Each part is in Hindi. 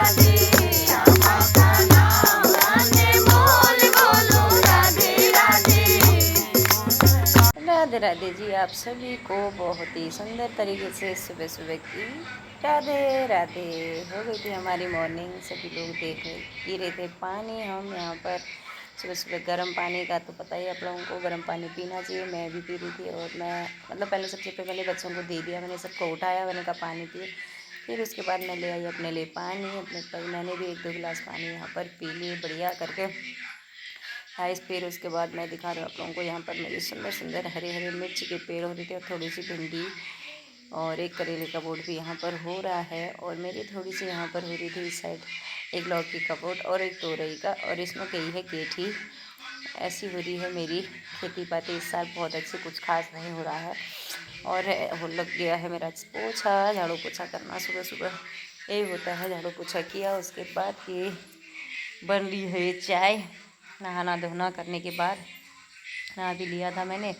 राधे, अम्मा का नाम अनमोल, बोलो राधे राधे। राधे राधे जी। आप सभी को बहुत ही सुंदर तरीके से सुबह सुबह की राधे राधे। हो गई थी हमारी मॉर्निंग, सभी लोग देख रहे पी रहे थे पानी। हम यहाँ पर सुबह सुबह गर्म पानी का तो पता ही आप लोगों को, गर्म पानी पीना चाहिए। मैं भी पी रही थी और मैं मतलब पहले सबसे पहले बच्चों को दे दिया, मैंने सबको उठाया, मैंने कहा पानी पिए। फिर उसके बाद मैं ले आई अपने लिए पानी, अपने पर मैंने भी 1-2 गिलास पानी यहाँ पर पी लिए बढ़िया करके। गाइस फिर उसके बाद मैं दिखा रहा हूँ आप लोगों को, यहाँ पर मेरी सुंदर सुंदर हरे हरे मिर्च के पेड़ हो रहे थे और थोड़ी सी भिंडी और एक करेले का बोट भी यहाँ पर हो रहा है। और मेरी थोड़ी सी यहाँ पर हो रही थी इस साइड एक लौकी का बोट और एक तोरई का, और इसमें कई है गेठी। ऐसी हो रही है मेरी खेती पाती इस साल, बहुत अच्छी, कुछ खास नहीं हो रहा है। और हो लग गया है मेरा पोछा, झाड़ू पोछा करना सुबह सुबह यही होता है। झाड़ू पोछा किया, उसके बाद ये बन रही है ये चाय। नहाना धोना करने के बाद नहा भी लिया था मैंने,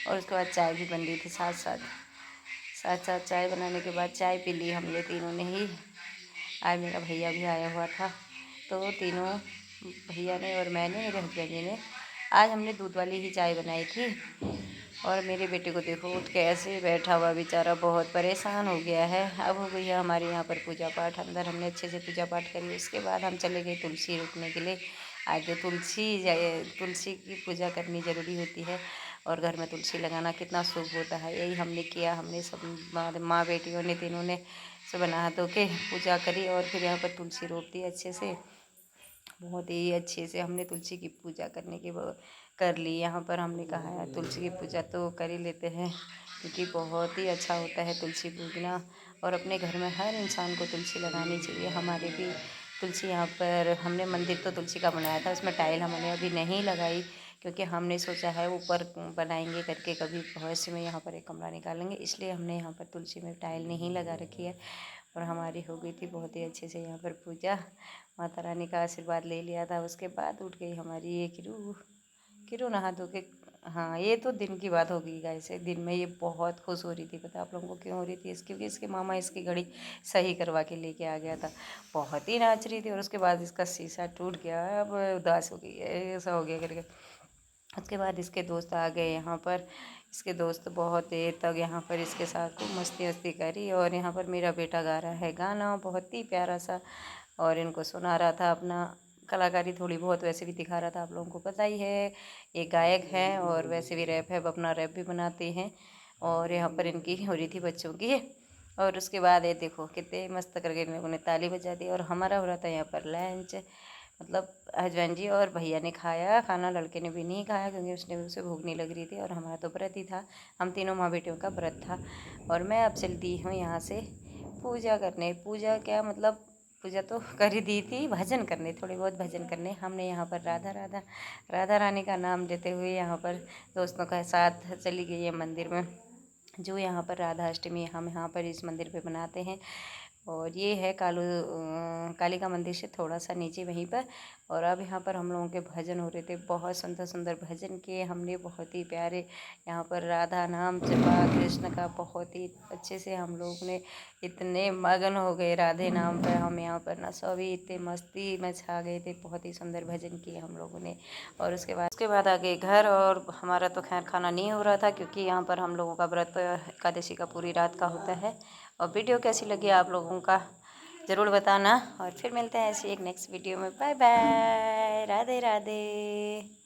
और उसके बाद चाय भी बन रही थी साथ साथ चाय बनाने के बाद चाय पी ली हमने तीनों ने ही। आज मेरा भैया भी आया हुआ था, तो तीनों भैया ने और मैंने, मेरे हस्बैंड जी ने, आज हमने दूध वाली ही चाय बनाई थी। और मेरे बेटे को देखो उठ के ऐसे बैठा हुआ बेचारा, बहुत परेशान हो गया है। अब हो गई है हमारे यहाँ पर पूजा पाठ, अंदर हमने अच्छे से पूजा पाठ करी। उसके बाद हम चले गए तुलसी रोपने के लिए। आज जो तुलसी की पूजा करनी ज़रूरी होती है, और घर में तुलसी लगाना कितना शुभ होता है, यही हमने किया। हमने सब माँ बेटियों ने तीनों ने सुबह नहा धो के पूजा करी और फिर यहाँ पर तुलसी रोप दी अच्छे से। बहुत ही अच्छे से हमने तुलसी की पूजा करने के कर ली। यहाँ पर हमने कहा है तुलसी की पूजा तो कर ही लेते हैं, क्योंकि बहुत ही अच्छा होता है तुलसी पूजना। और अपने घर में हर इंसान को तुलसी लगानी चाहिए। हमारे भी तुलसी यहाँ पर हमने मंदिर तो तुलसी का बनाया था, उसमें टाइल हमने अभी नहीं लगाई, क्योंकि हमने सोचा है ऊपर बनाएंगे करके, कभी भविष्य में यहाँ पर एक कमरा निकालेंगे, इसलिए हमने यहाँ पर तुलसी में टाइल नहीं लगा रखी है। और हमारी हो गई थी बहुत ही अच्छे से यहाँ पर पूजा, माता रानी का आशीर्वाद ले लिया था। उसके बाद उठ गई हमारी ये किरू नहा धो के। हाँ, ये तो दिन की बात होगी गाइस। दिन में ये बहुत खुश हो रही थी, पता आप लोगों को क्यों हो रही थी? क्योंकि इसके मामा इसकी घड़ी सही करवा के लेके आ गया था, बहुत ही नाच रही थी। और उसके बाद इसका शीशा टूट गया, अब उदास हो गई है, ऐसा हो गया करके। उसके बाद इसके दोस्त आ गए यहाँ पर। इसके दोस्त बहुत देर तक यहाँ पर इसके साथ खूब मस्ती वस्ती करी, और यहाँ पर मेरा बेटा गा रहा है गाना बहुत ही प्यारा सा, और इनको सुना रहा था अपना कलाकारी थोड़ी बहुत, वैसे भी दिखा रहा था। आप लोगों को पता ही है ये गायक हैं, और वैसे भी रैप है, अपना रैप भी बनाते हैं। और यहाँ पर इनकी हो रही थी बच्चों की। और उसके बाद ये देखो कितने मस्त करके इन लोगों ने ताली बजा दी। और हमारा हो रहा था यहाँ पर लंच, मतलब हस्बैंड जी और भैया ने खाया खाना, लड़के ने भी नहीं खाया क्योंकि उसे भूख नहीं लग रही थी, और हमारा तो व्रत ही था, हम तीनों माँ बेटियों का व्रत था। और मैं अब चलती हूँ यहाँ से पूजा करने। पूजा क्या मतलब, पूजा तो कर ही दी थी, भजन करने, थोड़े बहुत भजन करने। हमने यहाँ पर राधा रानी का नाम लेते हुए यहाँ पर दोस्तों के साथ चली गई है मंदिर में, जो यहाँ पर राधा अष्टमी हम यहाँ पर इस मंदिर पे मनाते हैं। और ये है काली का मंदिर से थोड़ा सा नीचे वहीं पर। और अब यहाँ पर हम लोगों के भजन हो रहे थे, बहुत सुंदर सुंदर भजन किए हमने, बहुत ही प्यारे। यहाँ पर राधा नाम जपा कृष्ण का, बहुत ही अच्छे से हम लोग ने, इतने मगन हो गए राधे नाम पर हम यहाँ पर ना, सभी इतने मस्ती में छा गए थे। बहुत ही सुंदर भजन किए हम लोगों ने। और उसके बाद आ गए घर, और हमारा तो खैर खाना नहीं हो रहा था, क्योंकि यहाँ पर हम लोगों का व्रत एकादशी का पूरी रात का होता है। और वीडियो कैसी लगी आप लोगों का ज़रूर बताना, और फिर मिलते हैं ऐसी एक नेक्स्ट वीडियो में। Bye bye, Radhe Radhe.